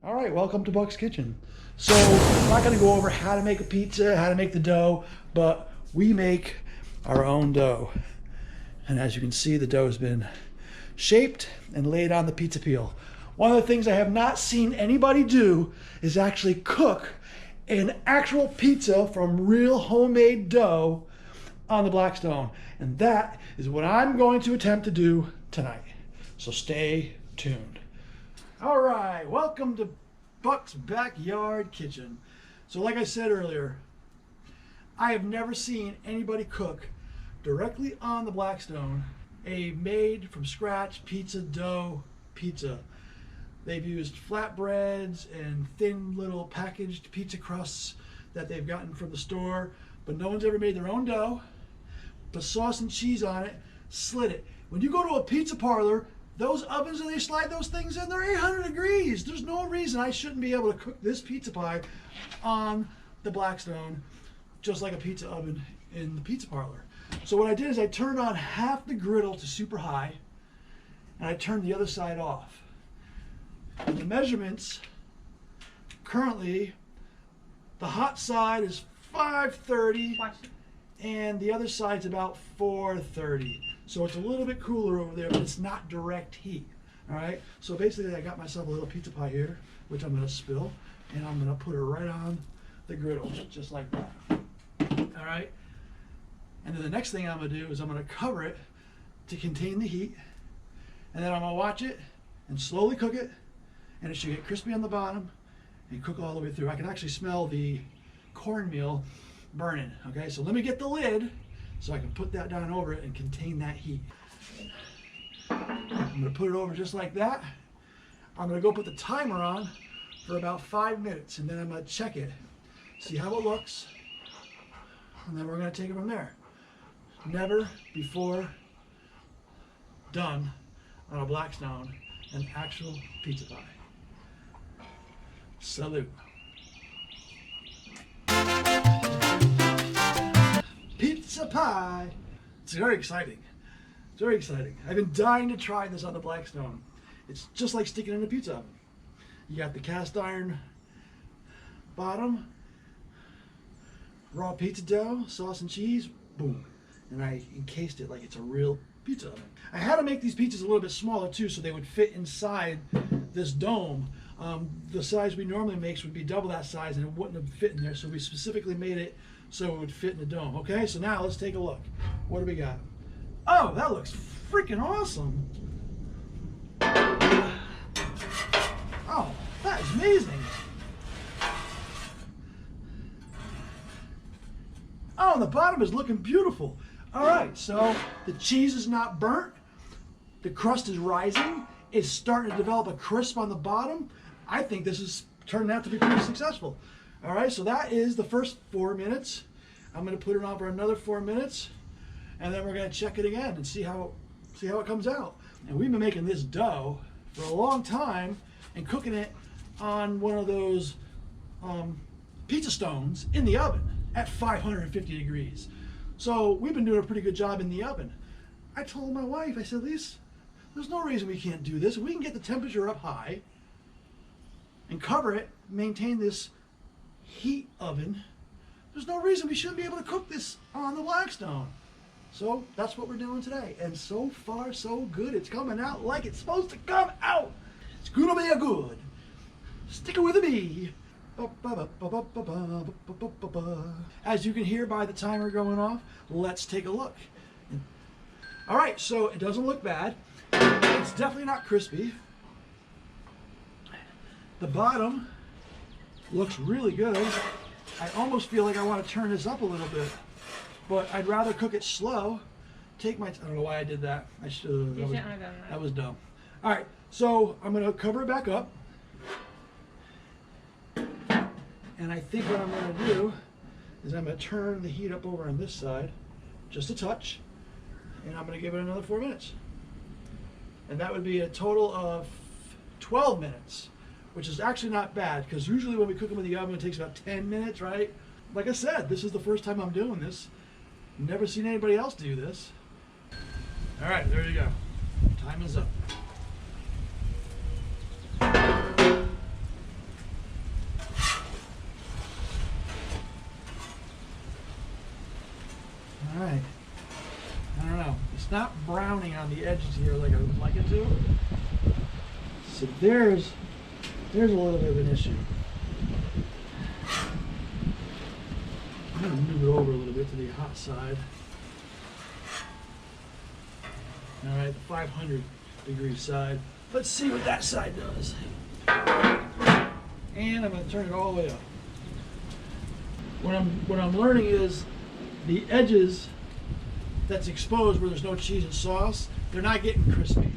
All right, welcome to Buck's Kitchen. So I'm not going to go over how to make a pizza, how to make the dough, but we make our own dough. And as you can see, the dough has been shaped and laid on the pizza peel. One of the things I have not seen anybody do is actually cook an actual pizza from real homemade dough on the Blackstone. And that is what I'm going to attempt to do tonight. So stay tuned. All right, welcome to Buck's Backyard Kitchen. So like I said earlier, I have never seen anybody cook directly on the Blackstone a made from scratch pizza dough pizza. They've used flatbreads and thin little packaged pizza crusts that they've gotten from the store, but no one's ever made their own dough, put sauce and cheese on it, slit it. When you go to a pizza parlor, those ovens that they slide those things in, they're 800 degrees. There's no reason I shouldn't be able to cook this pizza pie on the Blackstone, just like a pizza oven in the pizza parlor. So what I did is I turned on half the griddle to super high, and I turned the other side off. And the measurements, currently, the hot side is 530, and the other side's about 430. So it's a little bit cooler over there, but it's not direct heat. All right. So basically, I got myself a little pizza pie here, which I'm going to spill, and I'm going to put it right on the griddle, just like that. All right. And then the next thing I'm going to do is I'm going to cover it to contain the heat, and then I'm going to watch it and slowly cook it, and it should get crispy on the bottom and cook all the way through. I can actually smell the cornmeal burning. Okay. So let me get the lid, so I can put that down over it and contain that heat. I'm going to put it over just like that. I'm going to go put the timer on for about 5 minutes, and then I'm going to check it, see how it looks, and then we're going to take it from there. Never before done on a Blackstone an actual pizza pie. Salute. Pizza pie. It's very exciting. It's very exciting. I've been dying to try this on the Blackstone. It's just like sticking in a pizza oven. You got the cast iron bottom, raw pizza dough, sauce and cheese, boom. And I encased it like it's a real pizza oven. I had to make these pizzas a little bit smaller too, so they would fit inside this dome. The size we normally make would be double that size, and it wouldn't have fit in there, so we specifically made it so it would fit in the dome. Okay, so now let's take a look. What do we got? Oh, that looks freaking awesome. Oh, that is amazing. Oh, and the bottom is looking beautiful. All right, so the cheese is not burnt. The crust is rising. It's starting to develop a crisp on the bottom. I think this is turning out to be pretty successful. All right, so that is the first 4 minutes. I'm going to put it on for another 4 minutes, and then we're going to check it again and see how it comes out. And we've been making this dough for a long time and cooking it on one of those pizza stones in the oven at 550 degrees. So we've been doing a pretty good job in the oven. I told my wife, I said, Lisa, there's no reason we can't do this. We can get the temperature up high and cover it, maintain this heat oven. There's no reason we shouldn't be able to cook this on the Blackstone. So that's what we're doing today. And so far, so good. It's coming out like it's supposed to come out. It's gonna be a good. Stick it with me. As you can hear by the timer going off, let's take a look. All right, so it doesn't look bad. It's definitely not crispy. The bottom looks really good. I almost feel like I want to turn this up a little bit, but I'd rather cook it slow. I don't know why I did that. I should have. That was dumb. All right, so I'm going to cover it back up. And I think what I'm going to do is I'm going to turn the heat up over on this side, just a touch, and I'm going to give it another 4 minutes. And that would be a total of 12 minutes, which is actually not bad, because usually when we cook them in the oven, it takes about 10 minutes, right? Like I said, this is the first time I'm doing this. Never seen anybody else do this. All right, there you go. Time is up. it's not browning on the edges here like I would like it to. So there's a little bit of an issue. I'm going to move it over a little bit to the hot side. All right, the 500-degree side. Let's see what that side does. And I'm going to turn it all the way up. What I'm learning is the edges that's exposed where there's no cheese and sauce, they're not getting crispy.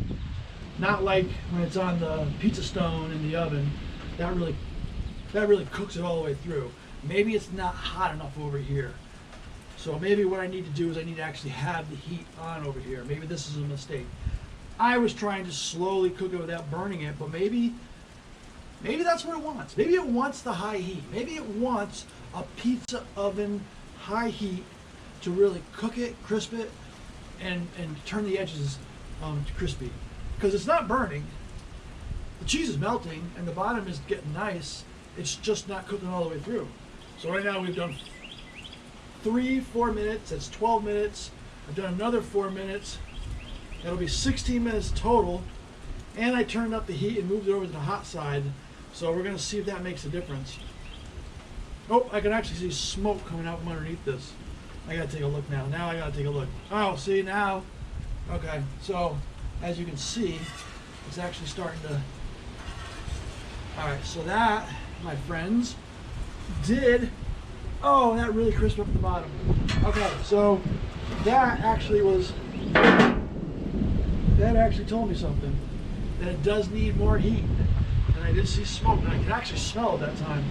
Not like when it's on the pizza stone in the oven. That really cooks it all the way through. Maybe it's not hot enough over here. So maybe what I need to do is I need to actually have the heat on over here. Maybe this is a mistake. I was trying to slowly cook it without burning it, but maybe that's what it wants. Maybe it wants the high heat. Maybe it wants a pizza oven high heat to really cook it, crisp it, and turn the edges crispy. Because it's not burning. The cheese is melting and the bottom is getting nice. It's just not cooking all the way through. So right now we've done 4 minutes. That's 12 minutes. I've done another 4 minutes. That'll be 16 minutes total. And I turned up the heat and moved it over to the hot side. So we're going to see if that makes a difference. Oh, I can actually see smoke coming out from underneath this. I got to take a look now. Now I got to take a look. Oh, see now? Okay, so as you can see, it's actually starting to... Alright, so that, my friends, did... Oh, that really crisped up the bottom. Okay, so that actually told me something. That it does need more heat. And I did see smoke, and I could actually smell it that time.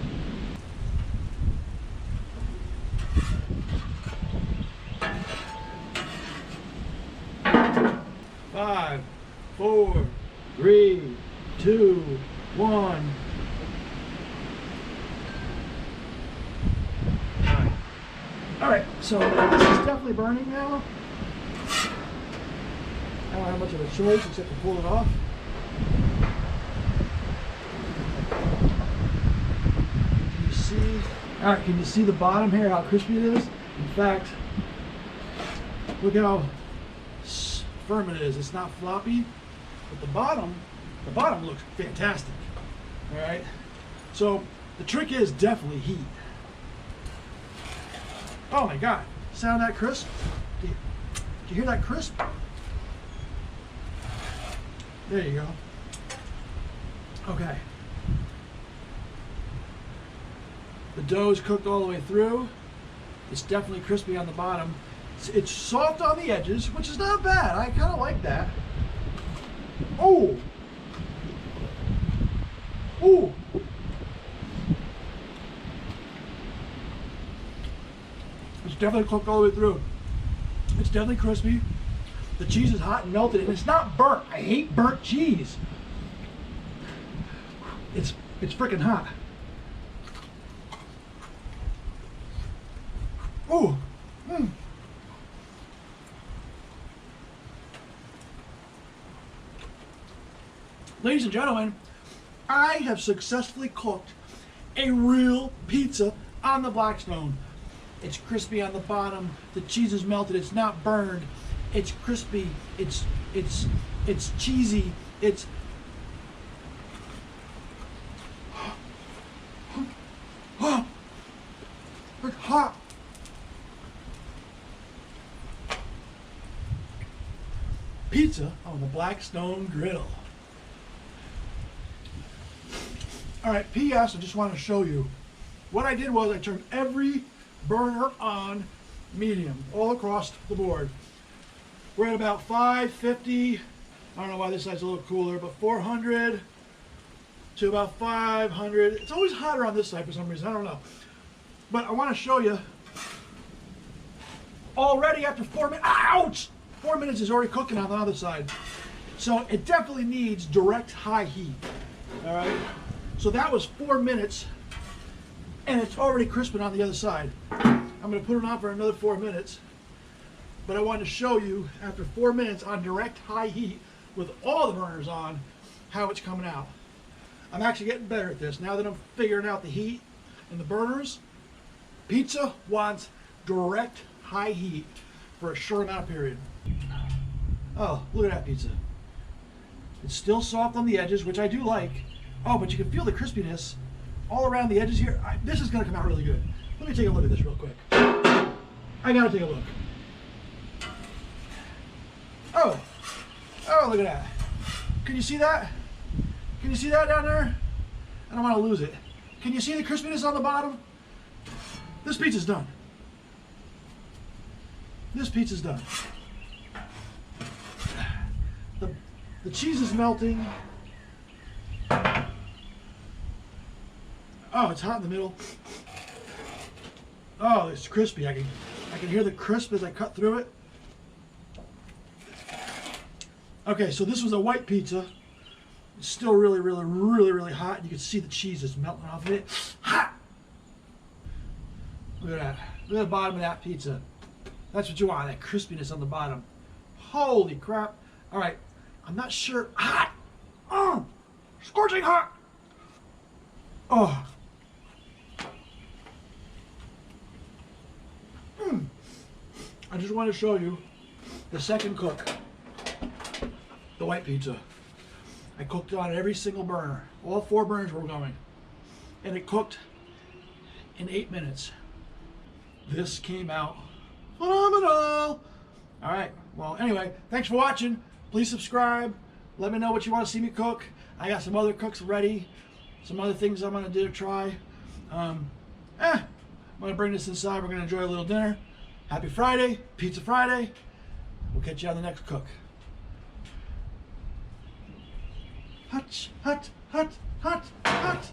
5, 4, 3, 2, 1. Alright, so this is definitely burning now. I don't have much of a choice except to pull it off. Can you see? Alright, can you see the bottom here, how crispy it is? In fact, look how firm it is. It's not floppy, but the bottom looks fantastic. Alright, so the trick is definitely heat. Oh my God, sound that crisp? Did you hear that crisp? There you go. Okay. The dough is cooked all the way through. It's definitely crispy on the bottom. It's soft on the edges, which is not bad. I kind of like that. Oh! Ooh! It's definitely cooked all the way through. It's definitely crispy. The cheese is hot and melted, and it's not burnt. I hate burnt cheese. It's freaking hot. Ooh. Mm. Ladies and gentlemen, I have successfully cooked a real pizza on the Blackstone. It's crispy on the bottom. The cheese is melted. It's not burned. It's crispy. It's cheesy. It's hot. Pizza on the Blackstone Griddle. All right, P.S. I just want to show you. What I did was I turned every burner on medium all across the board. We're at about 550. I don't know why this side's a little cooler, but 400 to about 500. It's always hotter on this side for some reason. I don't know. But I want to show you. Already after 4 minutes. Ouch! 4 minutes is already cooking on the other side. So it definitely needs direct high heat. All right. So that was 4 minutes, and it's already crisping on the other side. I'm going to put it on for another 4 minutes, but I wanted to show you after 4 minutes on direct high heat with all the burners on how it's coming out. I'm actually getting better at this now that I'm figuring out the heat and the burners. Pizza wants direct high heat for a short amount of period. Oh, look at that pizza. It's still soft on the edges, which I do like. Oh, but you can feel the crispiness all around the edges here. This is gonna come out really good. Let me take a look at this real quick. I gotta take a look. Oh, look at that. Can you see that? Can you see that down there? I don't want to lose it. Can you see the crispiness on the bottom? This pizza's done. This pizza's done. The cheese is melting. Oh, it's hot in the middle. Oh, it's crispy. I can hear the crisp as I cut through it. Okay, so this was a white pizza. It's still really, really, really, really hot. You can see the cheese is melting off of it. Hot! Look at that. Look at the bottom of that pizza. That's what you want, that crispiness on the bottom. Holy crap. All right, I'm not sure. Hot! Oh, scorching hot! Oh. I just want to show you the second cook. The white pizza. I cooked on every single burner. All 4 burners were going. And it cooked in 8 minutes. This came out phenomenal. All right. Well, anyway, thanks for watching. Please subscribe. Let me know what you want to see me cook. I got some other cooks ready. Some other things I'm going to do to try. I'm going to bring this inside. We're going to enjoy a little dinner. Happy Friday. Pizza Friday. We'll catch you on the next cook. Hot, hot, hot, hot, hot.